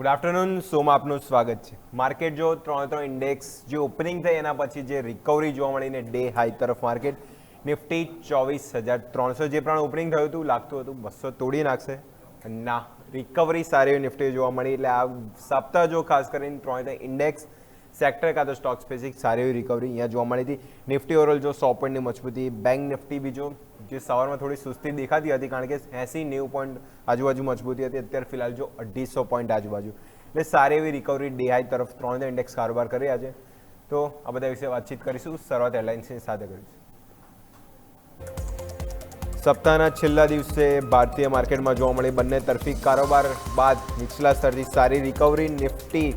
Good afternoon. સોમાં આપનું સ્વાગત છે. માર્કેટ જો ત્રણ ઇન્ડેક્સ જે ઓપનિંગ થઈ એના પછી જે રિકવરી જોવા મળીને ડે હાઈ તરફ માર્કેટ નિફ્ટી 24,300 જે પણ ઓપનિંગ થયું હતું લાગતું હતું 200 તોડી નાખશે. ના, રિકવરી સારી નિફ્ટી જોવા મળી. એટલે આ સપ્તાહ જો ખાસ કરીને ત્રણ ઇન્ડેક્સ સેક્ટર કાં તો સ્ટોક સ્પેસિફિક સારી એવી રિકવરી અહીંયા જોવા મળી હતી. નિફ્ટી ઓવરઓલ જો 100 પોઈન્ટની મજબૂતી, બેંક નિફ્ટી બીજો જે સવારમાં થોડી સુસ્તી દેખાતી હતી કારણ કે 80-90 પોઈન્ટ આજુબાજુ મજબૂતી હતી. અત્યારે ફિલહાલ જો 250 પોઈન્ટ આજુબાજુ, એટલે સારી એવી રિકવરી ડે હાઈ તરફ ત્રણ ઇન્ડેક્સ કારોબાર કરી આજે. તો આ બધા વિશે વાતચીત કરીશું. શરૂઆત એરલાઇન્સની સાથે કરીશું. સપ્તાહના છેલ્લા દિવસે ભારતીય માર્કેટમાં જોવા મળી બંને તરફી કારોબાર બાદ નીચલા સ્તરથી સારી રિકવરી. નિફ્ટી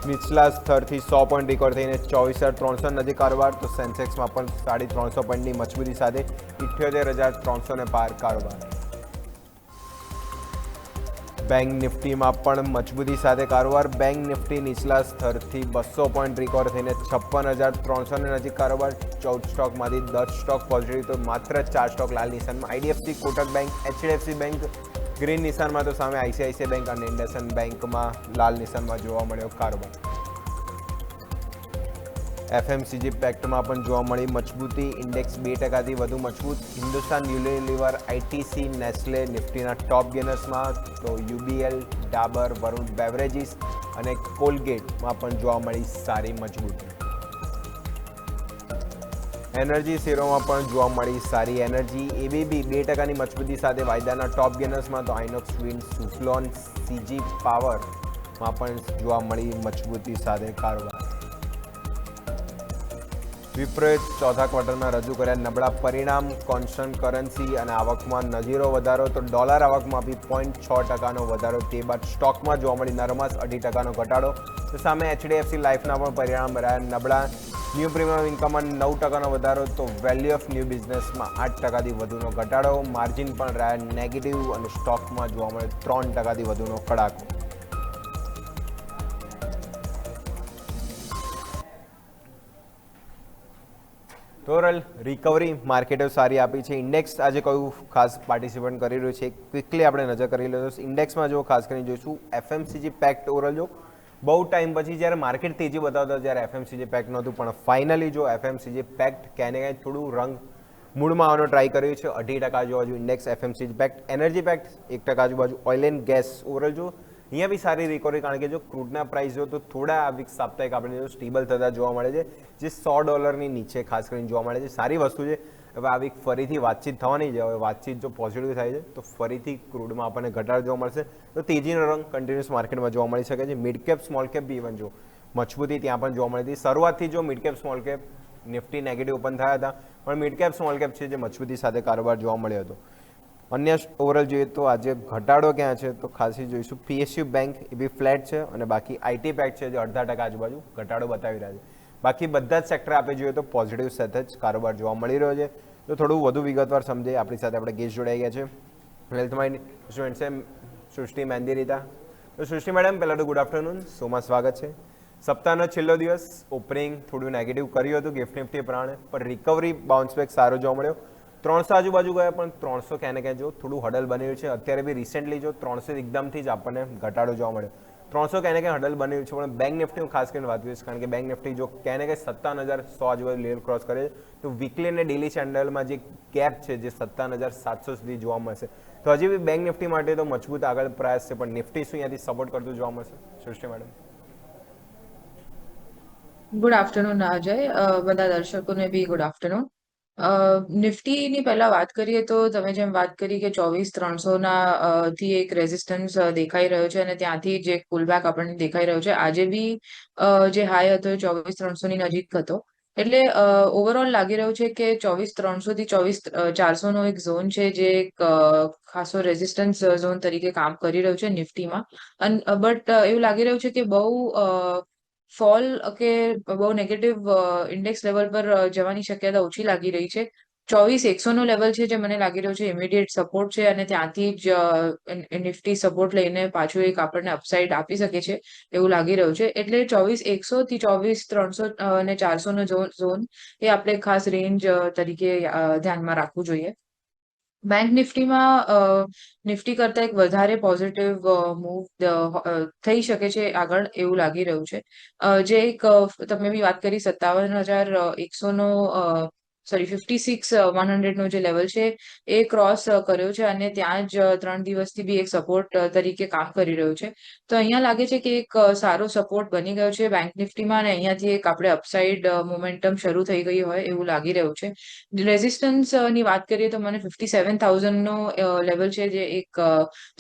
નીચલા સ્તરથી 100 પોઈન્ટ રિકવર થઈને 24,300 નજીક કારોબાર, તો સેન્સેક્સમાં પણ 350 પોઈન્ટની મજબૂતી સાથે 78,300 પાર કારોબાર. બેંક નિફ્ટીમાં પણ મજબૂતી સાથે કારોબાર. બેંક નિફ્ટી નીચલા સ્તરથી 200 પોઈન્ટ રિકવર થઈને 56,300 નજીક કારોબાર. 14 સ્ટોકમાંથી 10 સ્ટોક પોઝિટિવ, તો માત્ર 4 સ્ટોક લાલ નિશાનમાં. IDFC, Kotak bank, HDFC bank green નિશાનમાં, તો સામે આઈસીઆઈસીઆઈ બેંક અને ઇન્ડસઇન્ડ બેંકમાં લાલ નિશાનમાં જોવા મળ્યો કારોબાર. એફએમસીજી પેક્ટમાં પણ જોવા મળી મજબૂતી. ઇન્ડેક્સ 2%થી વધુ મજબૂત. હિન્દુસ્તાન યુનિલિવર, આઈટીસી, નેસ્લે નિફ્ટીના ટોપ ગેનર્સમાં, તો યુબીએલ, ડાબર, વરુણ બેવરેજીસ અને કોલગેટમાં પણ જોવા મળી સારી મજબૂતી. એનર્જી શેરોમાં પણ જોવા મળી સારી એનર્જી. એબીબી 2%ની મજબૂતી સાથે વાયદાના ટોપ ગેનર્સમાં, તો આઇનોક્સ વિન્ડ, સુફ્લોન, સીજી પાવરમાં પણ જોવા મળી મજબૂતી સાથે કારોબાર. વિપ્રોએ ચોથા ક્વાર્ટરમાં રજૂ કર્યા નબળા પરિણામ. કોન્સ્ટન્ટ કરન્સી અને આવકમાં નજીરો વધારો, તો ડોલર આવકમાં બી 0.6% વધારો. તે બાદ સ્ટોકમાં જોવા મળી નરમાશ, 2% ઘટાડો. તો સામે એચડીએફસી લાઈફના પણ પરિણામ રહ્યા નબળા. ન્યૂ પ્રીમિયમ ઇન્કમમાં 9% વધારો, તો વેલ્યુ ઓફ ન્યૂ બિઝનેસમાં 8%થી વધુનો ઘટાડો. માર્જિન પણ રહ્યા નેગેટિવ અને સ્ટોકમાં જોવા મળે 3%થી વધુનો કડાકો. ટોટલ રિકવરી માર્કેટો સારી આપી છે. ઇન્ડેક્સ આજે કયું ખાસ પાર્ટિસિપેટ કરી રહ્યું છે ક્વિકલી આપણે નજર કરી લઈશું. ઇન્ડેક્સમાં જો ખાસ કરીને જોઈશું એફએમસીજી પેક્ટ ઓવરઓલ જો બહુ ટાઈમ પછી જ્યારે માર્કેટ તેજી બતાવતા જ્યારે એફએમસીજી પેક્ટ નહોતું, પણ ફાઇનલી જો એફએમસીજી પેક્ટ ક્યાંય ને ક્યાંય થોડું રંગ મૂળમાં આવવાનો ટ્રાય કર્યું છે. 2% આજુબાજુ index FMCG packed. Energy packed 1% આજુબાજુ. ઓઇલ એન્ડ ગેસ ઓવરઓલ જો અહીંયા બી સારી રિકવરી, કારણ કે જો ક્રૂડના પ્રાઇસ જો તો થોડા આ વીક સાપ્તાહિક આપણે જો સ્ટેબલ થતા જોવા મળે છે, જે $100 નીચે ખાસ કરીને જોવા મળે છે. સારી વસ્તુ છે. હવે આ વીક ફરીથી વાતચીત થવાની છે. હવે વાતચીત જો પોઝિટિવ થાય છે તો ફરીથી ક્રૂડમાં આપણને ઘટાડો જોવા મળશે, તો તેજીનો રંગ કન્ટિન્યુઅસ માર્કેટમાં જોવા મળી શકે છે. મિડ કેપ સ્મોલ કેપ બી ઇવન જો મજબૂતી ત્યાં પણ જોવા મળી હતી. શરૂઆતથી જો mid cap small cap Nifty negative open થયા હતા, પણ મિડ કેપ સ્મોલ કેપ છે જે મજબૂતી સાથે કારોબાર જોવા મળ્યો હતો. અન્ય ઓવરઓલ જોઈએ તો આજે ઘટાડો ક્યાં છે તો ખાસી જોઈશું પીએસયુ બેંક, એ બી ફ્લેટ છે, અને બાકી આઈટી પેક્ટ છે જે 0.5% આજુબાજુ ઘટાડો બતાવી રહ્યા છે. બાકી બધા જ સેક્ટર આપણે જોઈએ તો પોઝિટિવ સાથે જ કારોબાર જોવા મળી રહ્યો છે. તો થોડું વધુ વિગતવાર સમજે આપણી સાથે આપણે ગેસ્ટ જોડાઈ ગયા છે હેલ્થ માઇન્ડ સ્ટુડન્ટ છે સૃષ્ટિ મેંદીરીતા. તો સૃષ્ટિ મેડમ, પહેલાં તો ગુડ આફ્ટરનૂન, શોમાં સ્વાગત છે. સપ્તાહનો છેલ્લો દિવસ ઓપનિંગ થોડું નેગેટિવ કર્યું હતું ગિફ્ટ નિફ્ટી પ્રમાણે, પણ રિકવરી બાઉન્સ બેક સારો જોવા મળ્યો. 300 આજુબાજુ ગયા, પણ 300 ક્યાં ને ક્યાં જો થોડું હડલ બની રહ્યું છે. અત્યારે બી રિસેન્ટલી જો 300 એકદમથી જ આપણને ઘટાડો જોવા મળ્યો. 300 ક્યાં ને ક્યાં હડલ બની રહ્યું છે. પણ બેંક નિફ્ટી હું ખાસ કરીને વાત કરીશ, કારણ કે બેંક નિફ્ટી જો ક્યાં ને ક્યાં 57,100 આજુબાજુ લેવલ ક્રોસ કરે તો વીકલી અને ડેલી ચેન્ડલમાં જે ગેપ છે જે 57,700 સુધી જોવા મળશે. તો હજી બી બેંક નિફ્ટી માટે તો મજબૂત આગળ પ્રયાસ છે, પણ નિફ્ટી શું અહીંયાથી સપોર્ટ કરતું જોવા મળશે સૃષ્ટિ મેડમ? ગુડ આફ્ટરનૂન અજય, બધા દર્શકોને બી ગુડ આફ્ટરનૂન. નિફ્ટીની પહેલા વાત કરીએ તો તમે જેમ વાત કરી કે 24,300 થી એક રેઝિસ્ટન્સ દેખાઈ રહ્યો છે અને ત્યાંથી જે પુલબેક આપણને દેખાઈ રહ્યો છે. આજે બી જે હાઈ હતો એ 24,300 ની નજીક હતો. એટલે ઓવરઓલ લાગી રહ્યું છે કે 24,300 થી 24,400 નો એક ઝોન છે જે એક ખાસો રેઝિસ્ટન્સ ઝોન તરીકે કામ કરી રહ્યું છે નિફ્ટીમાં. બટ એવું લાગી રહ્યું છે કે બહુ ફોલ કે બહુ નેગેટિવ ઇન્ડેક્સ લેવલ પર જવાની શક્યતા ઓછી લાગી રહી છે. 24,100 નો લેવલ છે જે મને લાગી રહ્યો છે ઇમિડિયેટ સપોર્ટ છે, અને ત્યાંથી જ નિફ્ટી સપોર્ટ લઈને પાછું એક આપણને અપસાઇડ આપી શકે છે એવું લાગી રહ્યું છે. એટલે 24,100 થી 24,300 અને 400 નો ઝોન એ આપણે ખાસ રેન્જ તરીકે ધ્યાનમાં રાખવું જોઈએ. બેંક નિફ્ટીમાં નિફ્ટી કરતાં એક વધારે પોઝિટિવ મૂવ થઈ શકે છે આગળ એવું લાગી રહ્યું છે. જે એક તમે બી વાત કરી 57,100નો સોરી 56,100નો જે લેવલ છે એ ક્રોસ કર્યો છે અને ત્યાં જ 3 દિવસથી બી એક સપોર્ટ તરીકે કામ કરી રહ્યું છે. તો અહીંયા લાગે છે કે એક સારો સપોર્ટ બની ગયો છે બેંક નિફ્ટીમાં અને અહીંયાથી એક આપણે અપસાઇડ મોમેન્ટમ શરૂ થઈ ગઈ હોય એવું લાગી રહ્યું છે. રેઝિસ્ટન્સ ની વાત કરીએ તો મને 57,000નો લેવલ છે જે એક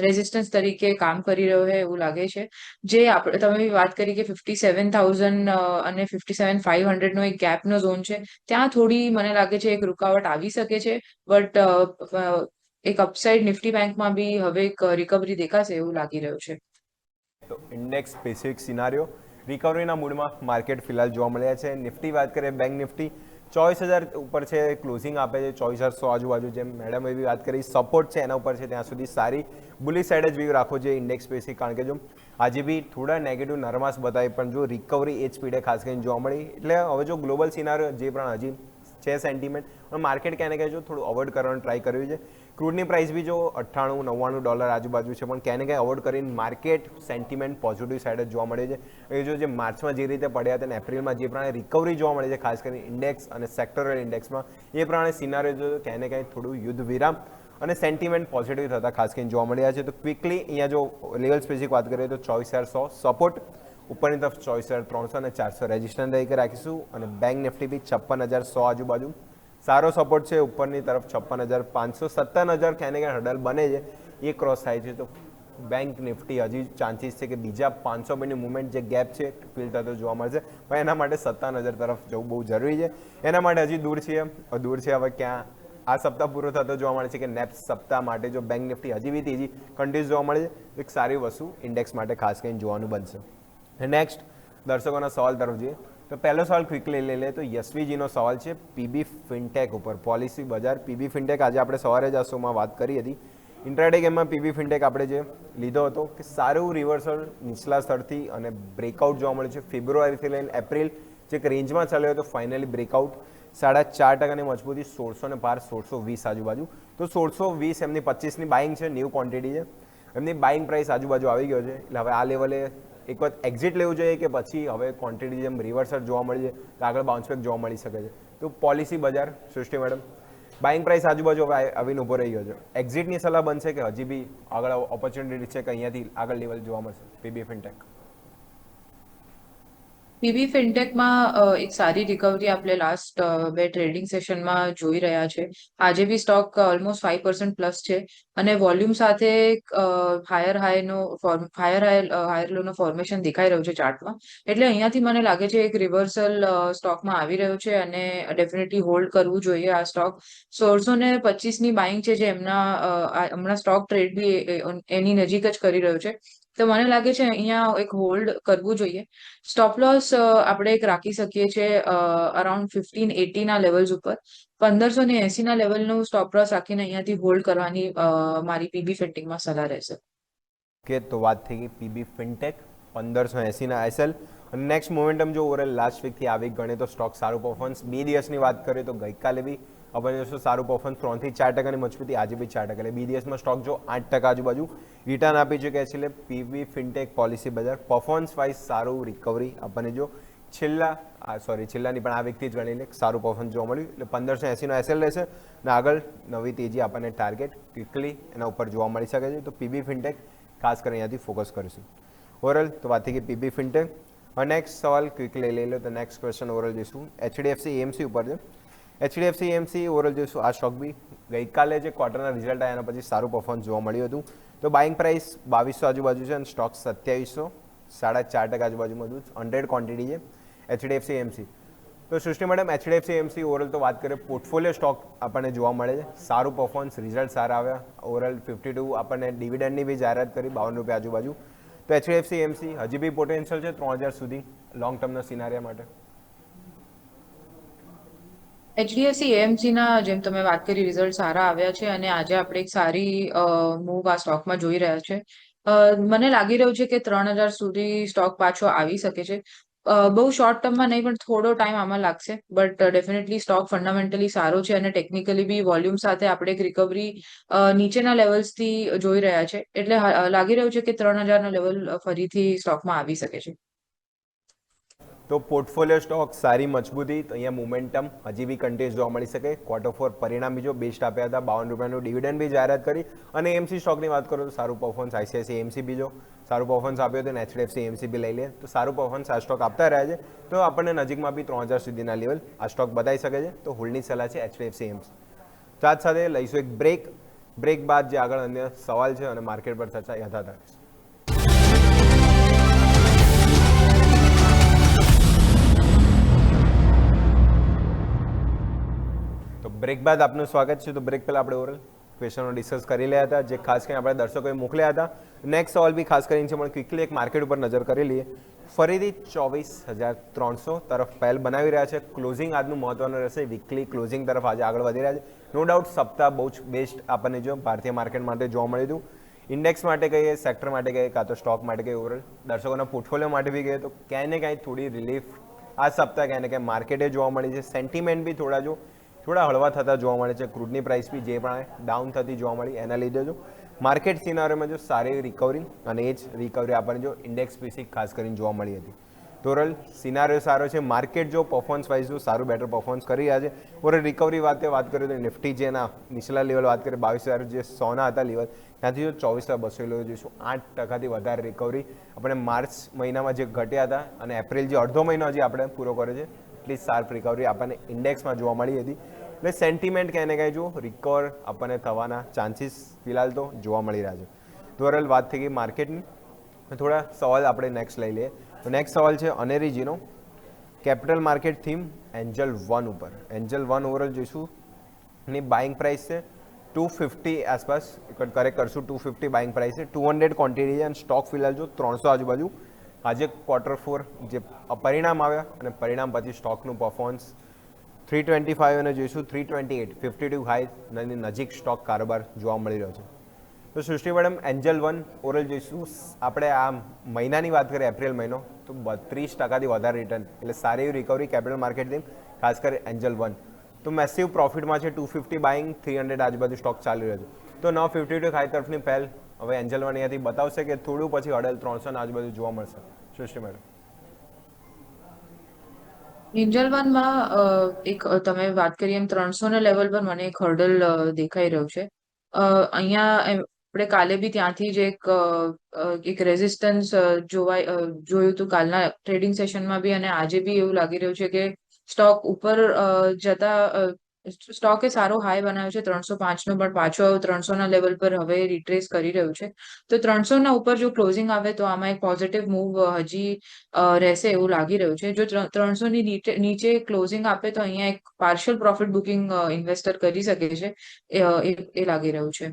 રેઝિસ્ટન્સ તરીકે કામ કરી રહ્યો છે એવું લાગે છે. જે આપણે તમે બી વાત કરી કે 57,000 અને 57,500નો એક ગેપનો ઝોન છે. ત્યાં થોડી મને લાગે છે એક રૂકાવટ આવી શકે છે. બટ એક અપસાઇડ નિફ્ટી બેંકમાં બી હવે એક રિકવરી દેખાશે એવું લાગી રહ્યું છે. તો ઇન્ડેક્સ સ્પેસિફિક સિનારીઓ રિકવરીના મૂડમાં માર્કેટ ફિલહાલ જોવા મળ્યા છે. નિફ્ટી વાત કરીએ, બેંક નિફ્ટી 24,000 ઉપર છે, ક્લોઝિંગ આપે છે 24,100 આજુબાજુ. જેમ મેડમ એવી વાત કરી, સપોર્ટ છે એના ઉપર છે, ત્યાં સુધી સારી બુલિશ સાઈડ જ વ્યૂ રાખવો જોઈએ ઇન્ડેક્સ સ્પેસિફિક. કારણ કે જો આજે બી થોડા નેગેટિવ નરમાશ બતાવી, પણ જો રિકવરી એ જ સ્પીડે ખાસ કરીને જોવા મળી. એટલે હવે જો ગ્લોબલ સિનારીઓ જે પણ હજી છે સેન્ટિમેન્ટ, પણ માર્કેટ ક્યાંને ક્યાં જો થોડું અવોઇડ કરવાનું ટ્રાય કર્યું છે. ક્રૂડની પ્રાઇસ બી જો $98-99 આજુબાજુ છે, પણ ક્યાંને ક્યાંય અવોઇડ કરીને માર્કેટ સેન્ટિમેન્ટ પોઝિટિવ સાઈડ જ જોવા મળે છે. એ જો જે માર્ચમાં જે રીતે પડ્યા હતા અને એપ્રિલમાં જે પ્રમાણે રિકવરી જોવા મળે છે ખાસ કરીને ઇન્ડેક્સ અને સેક્ટરલ ઇન્ડેક્સમાં, એ પ્રમાણે સિનારીઓ જો ક્યાંને ક્યાંય થોડું યુદ્ધ વિરામ અને સેન્ટિમેન્ટ પોઝિટિવ થતા ખાસ કરીને જોવા મળ્યા છે. તો ક્વિકલી અહીંયા જો લેવલ સ્પેસિફિક વાત કરીએ તો 24,100 સપોર્ટ, ઉપરની તરફ 24,300 અને 400 રેजिस्टન્સ તરીકે રાખીશું. અને બેંક નિફ્ટી બી 56,100 આજુબાજુ સારો સપોર્ટ છે. ઉપરની તરફ 56,500, 57,000 ક્યાંને ક્યાં હર્ડલ બને છે એ ક્રોસ થાય છે તો બેંક નિફ્ટી હજી ચાન્સીસ છે કે બીજા 500 પોઈન્ટની મુવમેન્ટ જે ગેપ છે ફિલ થતો જોવા મળશે, પણ એના માટે 57,000 તરફ જવું બહુ જરૂરી છે. એના માટે હજી દૂર છે. હવે ક્યાં આ સપ્તાહ પૂરો થતો જોવા મળે છે કે નેક્સ્ટ સપ્તાહ માટે જો બેંક નિફ્ટી હજી બી તેજી કન્ટિન્યુઅસ જોવા મળે છે, એક સારી વસ્તુ ઇન્ડેક્સ માટે ખાસ કરીને જોવાનું બનશે. નેક્સ્ટ દર્શકોના સવાલ તરફ જઈએ તો પહેલો સવાલ ક્વિકલી લઈ લે તો યશવીજીનો સવાલ છે પીબી ફિનટેક ઉપર, પોલિસી બજાર. પીબી ફિનટેક આજે આપણે સવારે જ આ શોમાં વાત કરી હતી. ઇન્ટ્રાડે ગેમમાં પીબી ફિનટેક આપણે જે લીધો હતો કે સારું રિવર્સલ નીચલા સ્તરથી અને બ્રેકઆઉટ જોવા મળ્યું છે. ફેબ્રુઆરીથી લઈને એપ્રિલ જે એક રેન્જમાં ચાલ્યો હતો, ફાઇનલી બ્રેકઆઉટ 4.5%ની મજબૂતી, 1600 ને પાર, 1620 આજુબાજુ. તો 1620 એમની 25ની બાઇંગ છે, ન્યૂ ક્વોન્ટિટી છે, એમની બાઇંગ પ્રાઇસ આજુબાજુ આવી ગયો છે. એટલે હવે આ લેવલે એક વખત એક્ઝિટ લેવું જોઈએ કે પછી હવે ક્વોન્ટિટી જેમ રિવર્સલ જોવા મળી છે તો આગળ બાઉન્સબેક જોવા મળી શકે છે. તો પોલિસી બજાર, સૃષ્ટિ મેડમ, બાઇંગ પ્રાઇસ આજુબાજુ હવે આવીને ઊભો રહી ગયો છે. એક્ઝિટની સલાહ બનશે કે હજી બી આગળ ઓપોર્ચ્યુનિટી છે કે અહીંયાથી આગળ લેવલ જોવા મળશે પીબી ફિનટેક? પીબી ફિનટેકમાં એક સારી રિકવરી આપણે લાસ્ટ બે ટ્રેડિંગ સેશનમાં જોઈ રહ્યા છે. આજે બી સ્ટોક ઓલમોસ્ટ 5% પ્લસ છે અને વોલ્યુમ સાથે હાયર લોનો ફોર્મેશન દેખાઈ રહ્યું છે ચાર્ટમાં. એટલે અહીંયાથી મને લાગે છે એક રિવર્સલ સ્ટોકમાં આવી રહ્યું છે અને ડેફિનેટલી હોલ્ડ કરવું જોઈએ આ સ્ટોક. 1625ની બાઇંગ છે જે હમણાં સ્ટોક ટ્રેડ બી એની નજીક જ કરી રહ્યો છે. તો મને લાગે છે અહીંયા એક હોલ્ડ કરવું જોઈએ. સ્ટોપ લોસ આપણે એક રાખી શકીએ છીએ અરાઉન્ડ 1580ના લેવલ્સ ઉપર. 1580ના લેવલનું સ્ટોપ લોસ રાખીને અહીંયાથી હોલ્ડ કરવાની મારી પીબી ફિનટેકમાં સલાહ રહેશે. કે તો વાત થઈ ગઈ પીબી ફિનટેક 1580ના એસએલ. અને નેક્સ્ટ મોમેન્ટમ જો ઓવરઓલ લાસ્ટ વીકથી આવી ગણે તો સ્ટોક સારું પરફોર્મન્સ. 2 દિવસની વાત કરીએ તો ગઈકાલે બી આપણે જોશું સારું પરફોર્મન્સ, 3 થી 4%ની મજબૂતી, આજે બી 4%. એટલે 2 દિવસમાં સ્ટોક જો 8% આજુબાજુ રિટર્ન આપી ચૂક્યા છે. એટલે પીબી ફિનટેક પોલિસી બજાર પરફોર્મન્સ વાઇઝ સારું રિકવરી આપણને જો છેલ્લાની પણ આ વીકથી જ ગણી લે સારું પરફોર્મન્સ જોવા મળ્યું. એટલે 1580નો એસએલ રહેશે અને આગળ નવી તેજી આપણને ટાર્ગેટ ક્વિકલી એના ઉપર જોવા મળી શકે છે. તો પીબી ફિનટેક ખાસ કરીને અહીંયાથી ફોકસ કરીશું. ઓવરઓલ તો વાત થઈ ગઈ પીબી ફિનટેક. હવે નેક્સ્ટ સવાલ ક્વિકલી લઈ લો તો નેક્સ્ટ ક્વેશ્ચન ઓવરઓલ જોઈશું એચડીએફસી એએમસી ઉપર છે. એચડીએફસી એએમસી ઓવરઓલ જોઈશું. આ સ્ટોક બી ગઈકાલે જે ક્વાર્ટરના રિઝલ્ટ આવ્યા એના પછી સારું પરફોર્મન્સ જોવા મળ્યું હતું. તો બાઇંગ પ્રાઇસ 2200 આજુબાજુ છે અને સ્ટોક 2700, 4.5% આજુબાજુ મજબૂત, 100 ક્વોન્ટિટી છે એચડીએફસી એએમસી. તો સૃષ્ટિ મેડમ, એચડીએફસી એએમસી ઓવરઓલ તો વાત કરીએ પોર્ટફોલિયો સ્ટોક આપણને જોવા મળે છે. સારું પરફોર્મન્સ, રિઝલ્ટ સારા આવ્યા. ઓવરઓલ 52 આપણને ડિવિડન્ડની બી જાહેરાત કરી ₹52 આજુબાજુ. તો એચડીએફસી એએમસી હજી બી પોટેન્શિયલ છે 3000 સુધી લોંગ ટર્મના સિનારિયા માટે? એચડીએફસી એએમસીના જેમ તમે વાત કરી રિઝલ્ટ સારા આવ્યા છે અને આજે આપણે એક સારી મૂવ આ સ્ટોકમાં જોઈ રહ્યા છે. મને લાગી રહ્યું છે કે 3000 સુધી સ્ટોક પાછો આવી શકે છે. બહુ શોર્ટ ટર્મમાં નહીં પણ થોડો ટાઈમ આમાં લાગશે બટ ડેફિનેટલી સ્ટોક ફંડામેન્ટલી સારો છે અને ટેકનિકલી બી વોલ્યુમ સાથે આપણે એક રિકવરી નીચેના લેવલ્સથી જોઈ રહ્યા છે એટલે લાગી રહ્યું છે કે 3000 લેવલ ફરીથી સ્ટોકમાં આવી શકે છે. તો પોર્ટફોલિયો સ્ટોક સારી મજબૂતી, તો અહીંયા મોમેન્ટમ હજી બી કન્ટિન્યુઅસ જોવા મળી શકે. Q4 પરિણામ બીજો બેસ્ટ આપ્યા હતા, 52 રૂપિયાનું ડિવિડન્ડ બી જાહેરાત કરી. અને એમસી સ્ટોકની વાત કરું તો સારું પરફોર્મન્સ આઈસીઆઈસી એમસી બીજો સારું પરફોર્મન્સ આપ્યું હતું, એચડીએફસી એમસી બી લઈ લે તો સારું પરફોર્મન્સ આ સ્ટોક આપતા રહ્યા છે. તો આપણને નજીકમાં બી 3000 સુધીના લેવલ આ સ્ટોક બતાવી શકે છે. તો હોલ્ડની સલાહ છે એચડીએફસી એમસી. તો આજ સાથે લઈશું એક બ્રેક બાદ જે આગળ અન્ય સવાલ છે અને માર્કેટ પર ચર્ચા યથાવત રાખીશું. તો બ્રેક બાદ આપનું સ્વાગત છે. તો બ્રેક પહેલાં આપણે ઓરલ ક્વેશ્ચનો ડિસ્કસ કરી રહ્યા હતા, જે ખાસ કરીને આપણે દર્શકોએ મોકલ્યા હતા. નેક્સ્ટ સવાલ બી ખાસ કરીને છે, પણ ક્વિકલી એક માર્કેટ ઉપર નજર કરી લઈએ. ફરીથી 24,300 તરફ પહેલ બનાવી રહ્યા છે. ક્લોઝિંગ આજનું મહત્વનું રહેશે. વીકલી ક્લોઝિંગ તરફ આજે આગળ વધી રહ્યા છે. નો ડાઉટ સપ્તાહ બહુ જ બેસ્ટ આપણને જો ભારતીય માર્કેટ માટે જોવા મળ્યું હતું. ઇન્ડેક્સ માટે કહીએ, સેક્ટર માટે કહીએ, કાં તો સ્ટોક માટે કહીએ, ઓવરઓલ દર્શકોના પોર્ટફોલિયો માટે બી કહીએ તો ક્યાંય ને ક્યાંય થોડી રિલીફ આ સપ્તાહ ક્યાંય ને ક્યાંય માર્કેટે જોવા મળી છે. સેન્ટિમેન્ટ બી થોડા હળવા થતા જોવા મળે છે. ક્રૂડની પ્રાઇસ બી જે પણ ડાઉન થતી જોવા મળી, એના લીધે જો માર્કેટ સિનારીઓમાં જો સારી રિકવરી અને એ જ રિકવરી આપણને જો ઇન્ડેક્સ સ્પેસિફિક ખાસ કરીને જોવા મળી હતી. તો ઓવરઓલ સિનારીઓ સારો છે. માર્કેટ જો પરફોર્મન્સ વાઇઝ જો સારું બેટર પરફોર્મન્સ કરી રહ્યા છે. ઓવરઓલ રિકવરી વાત કરીએ તો નિફ્ટી જેના નીચલા લેવલ વાત કરીએ 22,000 જે 100ના હતા લેવલ, ત્યાંથી જો 24,200 લેવલ જોઈશું. 8% વધારે રિકવરી આપણે માર્ચ મહિનામાં જે ઘટ્યા હતા અને એપ્રિલ જે અડધો મહિનો હજી આપણે પૂરો કર્યો છે, એટલી શાર્પ રિકવરી આપણને ઇન્ડેક્સમાં જોવા મળી હતી. એટલે સેન્ટિમેન્ટ ક્યાંય ને ક્યાંય જો રિકવર આપણને થવાના ચાન્સીસ ફિલહાલ તો જોવા મળી રહ્યા છે. તો ઓવરઓલ વાત થઈ ગઈ માર્કેટની. થોડા સવાલ આપણે નેક્સ્ટ લઈ લઈએ. તો નેક્સ્ટ સવાલ છે અનેરીજીનો કેપિટલ માર્કેટ થીમ એન્જલ 1 ઉપર. એન્જલ 1 ઓવરઓલ જોઈશું ની બાઇંગ પ્રાઇસ છે 250 આસપાસ, કરેક્ટ કરશું 250 બાઇંગ પ્રાઇસ છે. 200 ક્વોન્ટિટી છે અને સ્ટોક ફિલહાલ જો 300 આજુબાજુ. આજે Q4 જે પરિણામ આવ્યા અને પરિણામ પછી સ્ટોકનું પરફોર્મન્સ 325 અને જોઈશું 328 52 હાઈ નજીક સ્ટોક કારોબાર જોવા મળી રહ્યો છે. તો સૃષ્ટિ મેડમ એન્જલ 1 ઓરલ જોઈશું આપણે આ મહિનાની વાત કરીએ એપ્રિલ મહિનો તો 32% વધારે રિટર્ન, એટલે સારી એવી રિકવરી કેપિટલ માર્કેટથી ખાસ કરી એન્જલ 1. તો મેસિવ પ્રોફિટમાં છે. 250 બાઇંગ 300 આજુબાજુ સ્ટોક ચાલી રહ્યો છે. તો 952 હાઈ તરફની પહેલ હવે એન્જલ 1 અહીંયાથી બતાવશે કે થોડું પછી હડલ 300 આજુબાજુ જોવા મળશે. સૃષ્ટિ મેડમ એન્જલ વનમાં એક તમે વાત કરી એમ 300 લેવલ પર મને એક હર્ડલ દેખાઈ રહ્યું છે. અહીંયા આપણે કાલે બી ત્યાંથી જ એક રેઝિસ્ટન્સ જોયું હતું કાલના ટ્રેડિંગ સેશનમાં બી, અને આજે બી એવું લાગી રહ્યું છે કે સ્ટોક ઉપર જતા સ્ટોકે સારો હાઈ બનાવ્યો છે 305 નો, પણ પાછો 300 લેવલ પર હવે રિટ્રેસ કરી રહ્યું છે. તો 300 ઉપર જો ક્લોઝિંગ આવે તો આમાં એક પોઝિટિવ મૂવ હજી રહેશે એવું લાગી રહ્યું છે. જો 300 ની નીચે ક્લોઝિંગ આપે તો અહીંયા એક પાર્શિયલ પ્રોફિટ બુકિંગ ઇન્વેસ્ટર કરી શકે છે એ લાગી રહ્યું છે.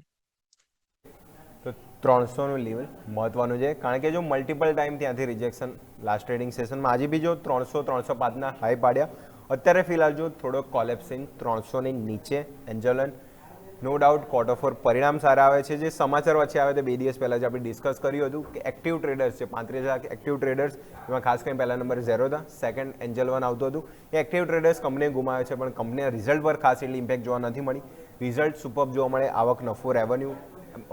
તો 300નું લેવલ મહત્વનું છે, કારણ કે જો મલ્ટિપલ ટાઈમ ત્યાંથી રિજેક્શન લાસ્ટ ટ્રેડિંગ સેશનમાં આજે બી જો 300-305ના હાઈ પાડ્યા. અત્યારે ફિલહાલ જો થોડોક કોલેપ્સિંગ 300ની નીચે એન્જલ 1. નો ડાઉટ Q4 પરિણામ સારા આવે છે. જે સમાચાર વચ્ચે આવે તે 2 દિવસ પહેલાં જ આપણે ડિસ્કસ કર્યું હતું કે એક્ટિવ ટ્રેડર્સ છે 35,000 એક્ટિવ ટ્રેડર્સ, એમાં ખાસ કરીને પહેલા નંબરે 0 હતા, સેકન્ડ એન્જલ 1 આવતું હતું. એ એક્ટિવ ટ્રેડર્સ કંપનીએ ગુમાવે છે, પણ કંપનીના રિઝલ્ટ પર ખાસ એટલી ઇમ્પેક્ટ જોવા નથી મળી. રિઝલ્ટ સુપર જોવા મળે, આવક, નફો, રેવન્યુ,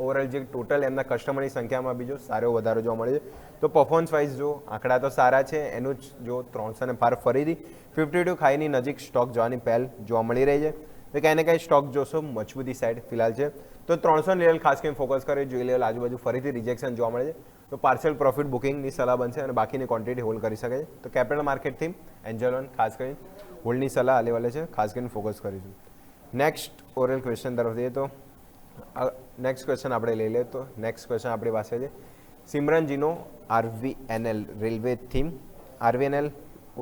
ઓવરઓલ જે ટોટલ એમના કસ્ટમરની સંખ્યામાં બીજો સારો વધારો જોવા મળે છે. તો પરફોર્મન્સ વાઇઝ જો આંકડા તો સારા છે, એનું જ જો 300 પાર ફરીથી 52 હાઈની નજીક સ્ટોક જવાની પહેલ જોવા મળી રહી છે. તો ક્યાંય ને ક્યાંય સ્ટોક જોશો મજબૂતી સાઈડ ફિલહાલ છે. તો 300 લેવલ ખાસ કરીને ફોકસ કરે, જોઈ લેવલ આજુબાજુ ફરીથી રિજેક્શન જોવા મળે છે તો પાર્શિયલ પ્રોફિટ બુકિંગની સલાહ બનશે અને બાકીની ક્વોન્ટિટી હોલ્ડ કરી શકે છે. તો કેપિટલ માર્કેટથી એન્જલ 1 ખાસ કરીને હોલ્ડની સલાહ આ લેવલે છે, ખાસ કરીને ફોકસ કરીશું. નેક્સ્ટ ઓરલ ક્વેશ્ચન તરફ જઈએ તો નેક્સ્ટ ક્વેશ્ચન આપણે લઈ લઈએ. તો નેક્સ્ટ ક્વેશ્ચન આપણી પાસે છે સિમરનજીનો RVNL રેલવે થીમ. RVNL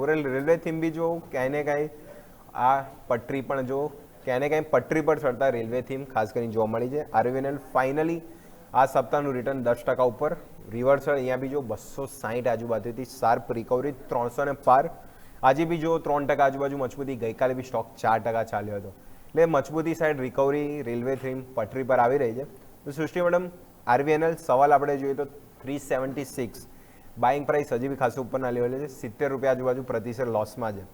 ઓરલ રેલવે થીમ બી જો ક્યાંય ને ક્યાંય આ પટરી પણ જો ક્યાંય ને ક્યાંય પટરી પર ચડતા રેલવે થીમ ખાસ કરીને જોવા મળી છે. RVNL ફાઇનલી આ સપ્તાહનું રિટર્ન 10% ઉપર રિવર્સલ. અહીંયા બી જો 260 આજુબાજુથી શાર્પ રિકવરી 300 પાર. આજે બી જો 3% આજુબાજુ મજબૂતી. ગઈકાલે બી સ્ટોક 4% ચાલ્યો હતો. એટલે મજબૂતી સાઈડ રિકવરી રેલવે થીમ પટરી પર આવી રહી છે. તો સૃષ્ટિ મેડમ RVNL સવાલ આપણે જોઈએ તો 376 બાઇંગ પ્રાઇસ હજી બી ખાસું ઉપરના લેવલે છે, 70 રૂપિયા આજુબાજુ પ્રતિ શેર લોસમાં છે.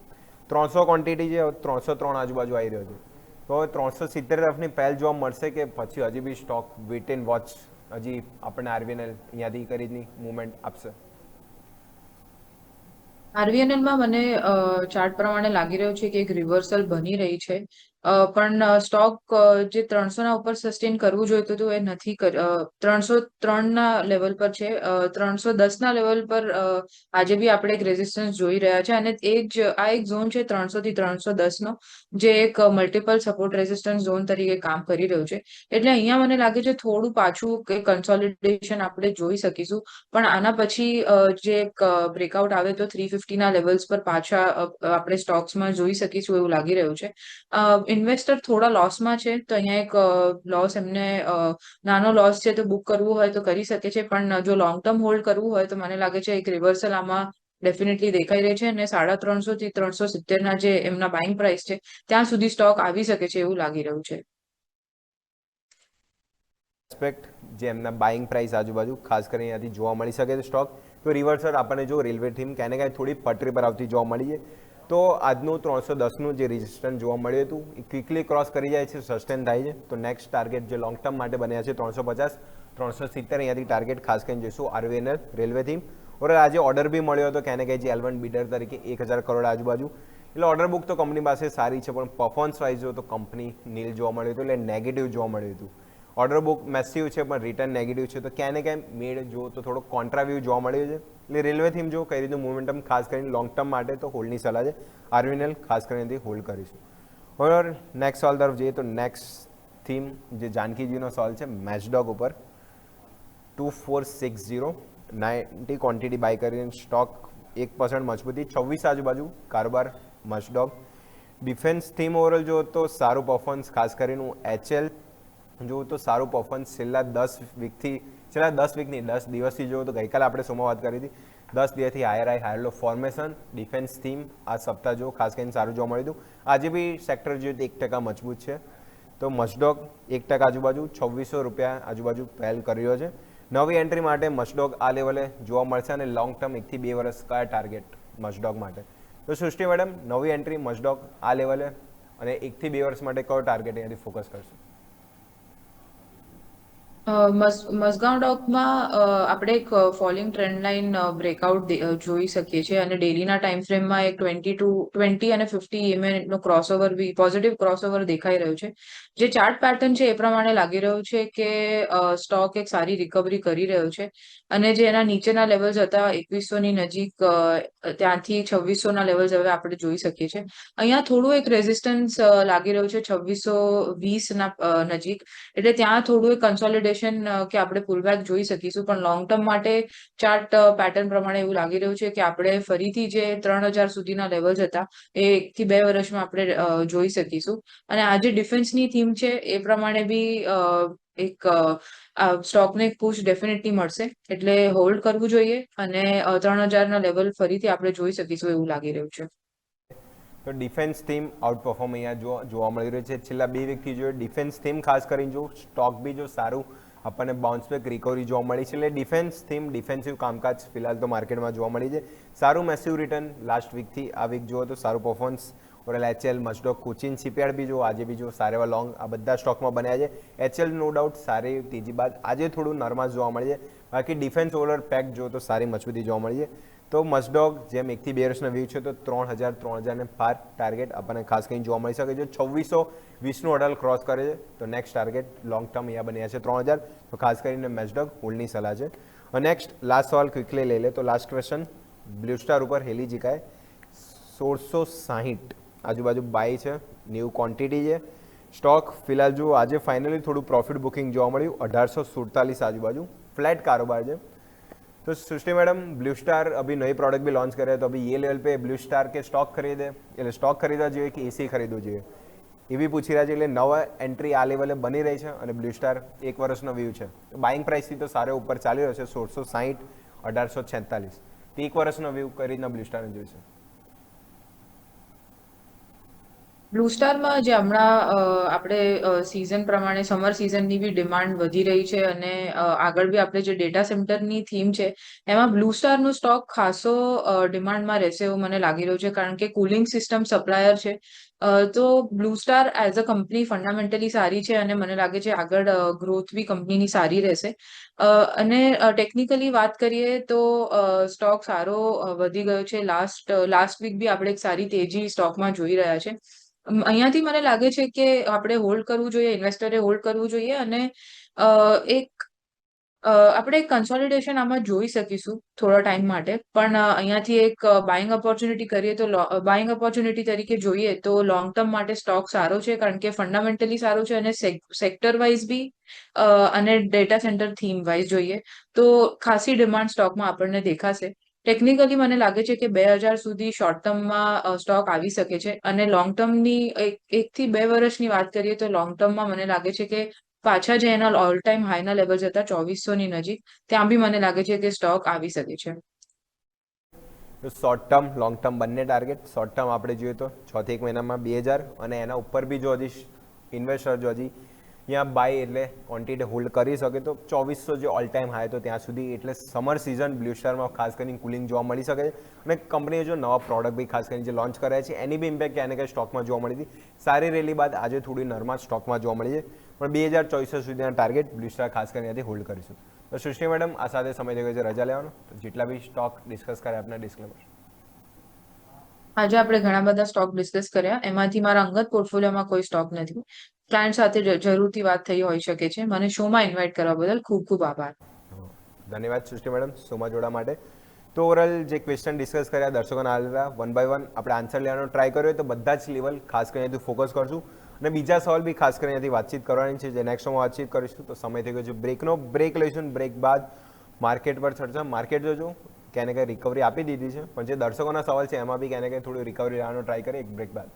300 ક્વોન્ટિટી છે, 303 આજુબાજુ આવી રહ્યો છે. તો 370 તરફની પહેલ જોવા મળશે કે પછી હજી બી સ્ટોક વેટ એન્ડ વોચ હજી આપણને આરવીએનએલ અહીંયાથી કરીની મુવમેન્ટ આપશે? આરવીએનએલમાં મને ચાર્ટ પ્રમાણે લાગી રહ્યું છે કે એક રિવર્સલ બની રહી છે. પણ સ્ટોક જે 300 ના ઉપર સસ્ટેન કરવું જોઈતું હતું એ નથી 303 ના લેવલ પર છે. 310 ના લેવલ પર આજે બી આપણે એક રેઝિસ્ટન્સ જોઈ રહ્યા છે, અને આ એક ઝોન છે 300 થી 310 નો, જે એક મલ્ટિપલ સપોર્ટ રેઝિસ્ટન્સ ઝોન તરીકે કામ કરી રહ્યું છે. એટલે અહીંયા મને લાગે છે થોડું પાછું કે કન્સોલિડેશન આપણે જોઈ શકીશું. પણ આના પછી જે એક બ્રેકઆઉટ આવે તો 350 ના લેવલ્સ પર પાછા આપણે સ્ટોક્સમાં જોઈ શકીશું એવું લાગી રહ્યું છે. ઇન્વેસ્ટર થોડા લોસમાં છે, તો અહીંયા એક લોસ એમને નાનો લોસ છે તો બુક કરવું હોય તો કરી શકે છે. પણ જો લોંગ ટર્મ હોલ્ડ કરવું હોય તો મને લાગે છે એક રિવર્સલ આમાં ડેફિનેટલી દેખાઈ રહી છે, અને 350 થી 370 ના જે એમના બાઇંગ પ્રાઇસ છે ત્યાં સુધી સ્ટોક આવી શકે છે એવું લાગી રહ્યું છે. એસ્પેક્ટ જે એમના બાઇંગ પ્રાઇસ આજુબાજુ ખાસ કરીને અહીંયાથી જોવા મળી શકે છે સ્ટોક, તો રિવર્સલ આપણને જો રેલવે થીમ ક્યાંને ક્યાંય થોડી પટરી પર આવતી જોવા મળી છે. તો આજનું 310નું જે રેઝિસ્ટન્સ જોવા મળ્યું હતું એ ક્વિકલી ક્રોસ કરી જાય છે, સસ્ટેન થાય છે. તો નેક્સ્ટ ટાર્ગેટ જે લોંગ ટર્મ માટે બન્યા છે 350, 370 અહીંયાથી ટાર્ગેટ ખાસ કરીને જોઈશું આરવીએનએલ રેલવે થીમ. ઓર આજે ઓર્ડર બી મળ્યો હતો ક્યાંને ક્યાંય જે L1 બીડર તરીકે 1000 કરોડ આજુબાજુ. એટલે ઓર્ડર બુક તો કંપની પાસે સારી છે, પણ પરફોર્મન્સ વાઇઝ જો તો કંપની નીલ જોવા મળ્યું હતું, એટલે નેગેટિવ જોવા મળ્યું હતું. ઓર્ડર બુક મેસિવ છે પણ રિટર્ન નેગેટિવ છે, તો ક્યાંને ક્યાંય મેળ જો તો થોડો કોન્ટ્રાવ્યૂ જોવા મળ્યું છે. એટલે રેલવે થીમ જો કઈ રીતનું મોમેન્ટમ ખાસ કરીને લોંગ ટર્મ માટે તો હોલ્ડની સલાહ છે. આરવીએનએલ ખાસ કરીને હોલ્ડ કરીશું. હવે નેક્સ્ટ સવાલ તરફ જઈએ તો નેક્સ્ટ થીમ જે જાનકીજીનો સવાલ છે મેચડોગ ઉપર. 2460 90 ક્વોન્ટિટી બાય કરીને સ્ટોક 1% મજબૂતી, 26 આજુબાજુ કારોબાર મચડોગ. ડિફેન્સ થીમ ઓવરઓલ જો તો સારું પરફોર્મન્સ, ખાસ કરીને HL જોવું તો સારું પરફોર્મન્સ છેલ્લા 10 વીકની 10 દિવસથી જોવું તો ગઈકાલે આપણે શોમાં વાત કરી હતી, 10 દિવસથી હાયર લો ફોર્મેશન. ડિફેન્સ થીમ આ સપ્તાહ જો ખાસ કરીને સારું જોવા મળ્યું હતું. આજે બી સેક્ટર જોઈએ તો 1% મજબૂત છે. તો મચડોગ 1% આજુબાજુ 2600 રૂપિયા આજુબાજુ પહેલ કર્યો છે. નવી એન્ટ્રી માટે મચડોગ આ લેવલે જોવા મળશે, અને લોંગ ટર્મ 1 થી 2 વર્ષ કયા ટાર્ગેટ મચડોગ માટે? તો સૃષ્ટિ મેડમ, નવી એન્ટ્રી મચડોગ આ લેવલે અને 1 થી 2 વર્ષ માટે કયો ટાર્ગેટ અહીંયાથી ફોકસ કરશે? મઝગાંવ ડોકમાં આપણે એક ફોલિંગ ટ્રેન્ડ લાઇન બ્રેકઆઉટ જોઈ શકીએ છીએ, અને ડેલીના ટાઈમ ફ્રેમમાં એક 20 અને 50 EMA નો ક્રોસઓવર બી પોઝિટિવ ક્રોસઓવર દેખાઈ રહ્યું છે. જે ચાર્ટ પેટર્ન છે એ પ્રમાણે લાગી રહ્યું છે કે સ્ટોક એક સારી રિકવરી કરી રહ્યો છે, અને જે એના નીચેના લેવલ્સ હતા 2100 ની નજીક, ત્યાંથી 2600 ના લેવલ્સ હવે આપણે જોઈ શકીએ છીએ. અહીંયા થોડું એક રેઝિસ્ટન્સ લાગી રહ્યું છે 2620 ના નજીક, એટલે ત્યાં થોડું એક કન્સોલિડેશન કે આપણે પુલબેક જોઈ શકીશું. પણ લોંગ ટર્મ માટે ચાર્ટ પેટર્ન પ્રમાણે એવું લાગી રહ્યું છે કે આપણે ફરીથી જે 3000 સુધીના લેવલ્સ હતા એ 1 થી 2 વર્ષમાં આપણે જોઈ શકીશું. અને આ જે ડિફેન્સની થીમ છે એ પ્રમાણે બી એક સ્ટોકને એક પુશ ડેફિનેટલી મળશે, એટલે હોલ્ડ કરવું જોઈએ, અને 3000 ના લેવલ ફરીથી આપણે જોઈ શકીશું એવું લાગી રહ્યું છે. તો ડિફેન્સ થીમ આઉટ પરફોર્મ અહીંયા જોવા મળી રહ્યું છે છેલ્લા 2 વીકથી. જોઈએ ડિફેન્સ થીમ ખાસ કરીને જો સ્ટોક બી જો સારું આપણને બાઉન્સ બેક રિકવરી જોવા મળી છે, એટલે ડિફેન્સ થીમ ડિફેન્સિવ કામકાજ ફિલહાલ તો માર્કેટમાં જોવા મળી છે. સારું મેસિવ રિટર્ન લાસ્ટ વીકથી આ વીક જુઓ તો સારું પરફોર્મન્સ. ઓરલ HL, મચડોગ, કોચિન શિપયાર્ડ બી જો આજે બી જો સારા એવા લોંગ આ બધા સ્ટોકમાં બન્યા છે. HL નો ડાઉટ સારી તેજી બાદ આજે થોડું નરમાશ જોવા મળી છે. બાકી ડિફેન્સ ઓવરઓલ પેક જો તો સારી મજબૂતી જોવા મળી છે. તો મચડોગ જેમ 1 થી 2 વર્ષનો વ્યૂ છે તો 3000 ને પાર ટાર્ગેટ આપણને ખાસ કરીને જોવા મળી શકે છે. 2620નું ઓર્ડર ક્રોસ કરે છે તો નેક્સ્ટ ટાર્ગેટ લોંગ ટર્મ અહીંયા બન્યા છે 3000, તો ખાસ કરીને મેચડોગ હોલ્ડની સલાહ છે. નેક્સ્ટ લાસ્ટ સવાલ ક્વિકલી લઈ લે તો લાસ્ટ ક્વેશ્ચન બ્લુ સ્ટાર ઉપર હેલી જીકાય 1660 આજુબાજુ બાય છે, 90 ક્વોન્ટિટી છે. સ્ટોક ફિલહાલ જો આજે ફાઇનલી થોડું પ્રોફિટ બુકિંગ જોવા મળ્યું 1847 આજુબાજુ, फ्लैट कारोबार है. तो सृष्टि मैडम ब्लू स्टार अभी नई प्रोडक्ट भी लॉन्च करे तो अभी ये लेवल पे ब्लू स्टार के स्टॉक खरीदे એટલે સ્ટોક ખરીદવા જોઈએ કે એસી ખરીદવું જોઈએ એ બી પૂછી રહ્યા છે. એટલે નવા એન્ટ્રી આ લેવલે બની રહી છે અને બ્લુ સ્ટાર 1 વર્ષનો વ્યૂ છે. બાઇંગ પ્રાઇસથી તો સારો ઉપર ચાલી રહ્યો છે 1660 1846, તો 1 વર્ષનો વ્યૂ કઈ રીતના બ્લુ સ્ટારને જોઈશે? બ્લુ સ્ટારમાં જે હમણાં આપણે સિઝન પ્રમાણે સમર સિઝનની બી ડિમાન્ડ વધી રહી છે અને આગળ બી આપણે જે ડેટા સેન્ટરની થીમ છે એમાં બ્લુ સ્ટારનો સ્ટોક ખાસો ડિમાન્ડમાં રહેશે એવું મને લાગી રહ્યું છે કારણ કે કુલિંગ સિસ્ટમ સપ્લાયર છે. તો blue star as a company fundamentally સારી છે અને મને લાગે છે આગળ ગ્રોથ બી કંપનીની સારી રહેશે. અને ટેકનિકલી વાત કરીએ તો સ્ટોક સારો વધી ગયો છે. લાસ્ટ વીક બી આપણે એક સારી તેજી સ્ટોકમાં જોઈ રહ્યા છે. અહીંયાથી મને લાગે છે કે આપણે હોલ્ડ કરવું જોઈએ, ઇન્વેસ્ટરે હોલ્ડ કરવું જોઈએ અને એક આપણે કન્સોલિડેશન આમાં જોઈ શકીશું થોડા ટાઈમ માટે પણ અહીંયાથી એક બાઇંગ ઓપોર્ચ્યુનિટી કરીએ તો બાઇંગ ઓપોર્ચ્યુનિટી તરીકે જોઈએ તો લોંગ ટર્મ માટે સ્ટોક સારો છે કારણ કે ફંડામેન્ટલી સારો છે અને સેક્ટર વાઇઝ બી અને ડેટા સેન્ટર થીમ વાઇઝ જોઈએ તો ખાસી ડિમાન્ડ સ્ટોકમાં આપણને દેખાશે. ટેકનિકલી મને લાગે છે કે 2000 સુધી શોર્ટ ટર્મમાં સ્ટોક આવી શકે છે અને લોંગ ટર્મની એકથી 2 વર્ષની વાત કરીએ તો લોંગ ટર્મમાં મને લાગે છે કે પાછા જે એના ઓલ ટાઈમ હાઈના લેવલ્સ હતા 2400ની નજીક ત્યાં બી મને લાગે છે કે સ્ટોક આવી શકે છે. તો શોર્ટ ટર્મ લોંગ ટર્મ બંને ટાર્ગેટ. શોર્ટ ટર્મ આપણે જોઈએ તો 6 થી 1 મહિનામાં 2000 અને એના ઉપર બી જો હજી ઇન્વેસ્ટર જો હજી ત્યાં બાય એટલે ક્વોન્ટિટી હોલ્ડ કરી શકે તો 2400 જે ઓલ ટાઈમ હાઈ તો ત્યાં સુધી એટલે સમર સિઝન બ્લુ સ્ટારમાં ખાસ કરીને કુલિંગ જોવા મળી શકે છે અને કંપનીએ જો નવા પ્રોડક્ટ બી ખાસ કરીને જે લોન્ચ કર્યા છે એની બી ઇમ્પેક્ટ ક્યાંને ક્યાં સ્ટોકમાં જોવા મળી હતી. સારી રેલી બાદ આજે થોડી નરમાશ સ્ટોકમાં જોવા મળી છે પણ 2400 સુધીના ટાર્ગેટ બ્લુ સ્ટાર ખાસ કરીને ત્યાંથી હોલ્ડ કરીશું. તો સૃષ્ટિ મેડમ આ સાથે સમય થઈ ગયો છે રજા લેવાનો. તો જેટલા બી સ્ટોક ડિસ્કસ કર્યા આપના ડિસ્ક્લેમર. આજે આપણે ઘણા બધા સ્ટોક ડિસ્કસ કર્યા એમાંથી મારા અંગત પોર્ટફોલિયોમાં કોઈ સ્ટોક નથી. ક્લાયન્ટ સાથે જરૂરથી વાત થઈ હોઈ શકે છે. મને શોમાં ઇન્વાઇટ કરવા બદલ ખૂબ ખૂબ આભાર. ધન્યવાદ સૃષ્ટિ મેડમ શોમાં જોડવા માટે. તો ઓવરઓલ જે ક્વેશ્ચન ડિસ્કસ કર્યા દર્શકોને આવેલા 1 બાય 1 આપણે આન્સર લેવાનો ટ્રાય કર્યો તો બધા જ લેવલ ખાસ કરીને ફોકસ કરશું અને બીજા સવાલ બી ખાસ કરીને વાતચીત કરવાની છે જે નેક્સ્ટમાં વાતચીત કરીશું. તો સમય થઈ ગયો છે બ્રેકનો. બ્રેક લઈશું. બ્રેક બાદ માર્કેટ પર ચર્ચા. માર્કેટ જોજો ક્યાંને ક્યાં રિકવરી આપી દીધી છે પણ જે દર્શકોના સવાલ છે એમાં બી ક્યાંને ક્યાં થોડું રિકવરી લેવાનો ટ્રાય કરીએ એક બ્રેક બાદ.